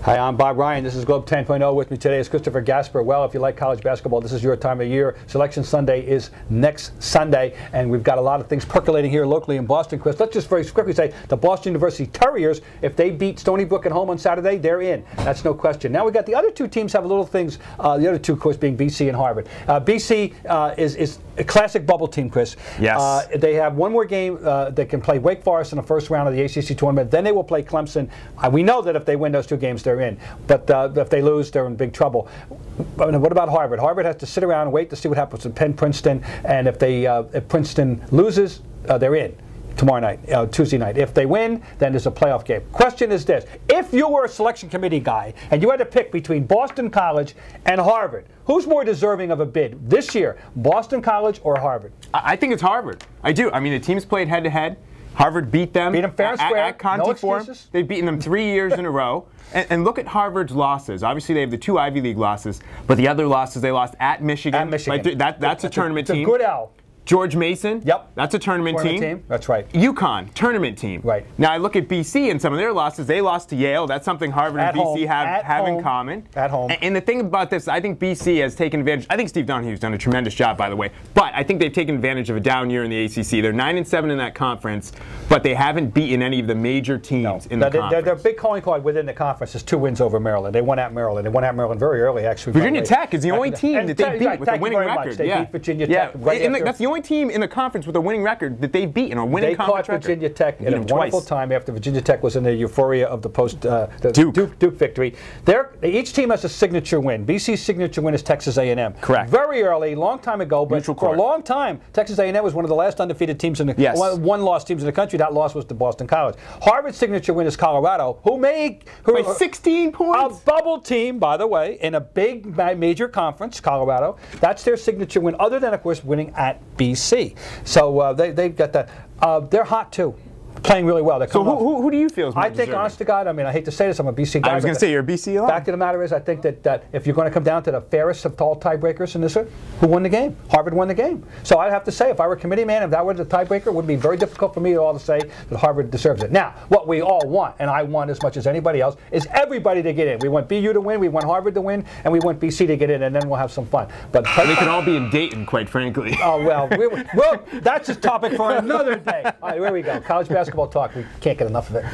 Hi, I'm Bob Ryan. This is Globe 10.0. With me today is Christopher Gasper. Well, if you like college basketball, this is your time of year. Selection Sunday is next Sunday, and we've got a lot of things percolating here locally in Boston, Chris. Let's just very quickly say the Boston University Terriers, if they beat Stony Brook at home on Saturday, they're in. That's no question. Now we got the other two teams have little things, the other two, of course, being BC and Harvard. BC is a classic bubble team, Chris. Yes. They have one more game. They can play Wake Forest in the first round of the ACC tournament. Then they will play Clemson. We know that if they win those two games, they're in. But if they lose, they're in big trouble. What about Harvard? Harvard has to sit around and wait to see what happens with Penn Princeton. And if Princeton loses, they're in tomorrow night, Tuesday night. If they win, then there's a playoff game. Question is this: if you were a selection committee guy and you had to pick between Boston College and Harvard, who's more deserving of a bid this year, Boston College or Harvard? I think it's Harvard. I do. I mean, the teams played head-to-head. Harvard beat them fair and square. At Conti Forum. They've beaten them 3 years in a row. And look at Harvard's losses. Obviously, they have the two Ivy League losses, but the other losses they lost at Michigan. At Michigan. Like, that's a tournament team. It's a good L. George Mason. Yep. That's a tournament team. That's right. UConn, tournament team. Right. Now I look at BC and some of their losses. They lost to Yale. That's something Harvard and BC have in common. At home. And the thing about this, I think BC has taken advantage. I think Steve Donahue's done a tremendous job, by the way. But I think they've taken advantage of a down year in the ACC. They're 9-7 in that conference, but they haven't beaten any of the major teams in the conference. Their big calling card within the conference is 2 wins over Maryland. They won at Maryland. They won at Maryland very early, actually. Virginia Tech is the only team that they beat with a winning record. They beat Virginia Tech. That's the only team in the conference with a winning record that they've beaten, or winning conference record. They caught Virginia Tech at a wonderful time after Virginia Tech was in the euphoria of the Duke victory. Each team has a signature win. BC's signature win is Texas A&M. Correct. Very early, long time ago, but for a long time, Texas A&M was one of the last undefeated teams in the one-loss teams in the country. That loss was to Boston College. Harvard's signature win is Colorado, who by 16 points. A bubble team, by the way, in a big major conference, Colorado. That's their signature win, other than, of course, winning at BC. So they've got that. They're hot too, playing really well. So who do you feel is more deserving? Honest to God, I mean, I hate to say this, I'm a BC guy. I was going to say you're a BC alum. Fact of the matter is, I think that if you're going to come down to the fairest of all tiebreakers in this, who won the game? Harvard won the game. So I'd have to say, if I were a committee man, if that were the tiebreaker, it would be very difficult for me all to say that Harvard deserves it. Now, what we all want, and I want as much as anybody else, is everybody to get in. We want BU to win, we want Harvard to win, and we want BC to get in, and then we'll have some fun. But they could all be in Dayton, quite frankly. Oh, well, that's a topic for another day. All right, here we go. College basketball talk. We can't get enough of it.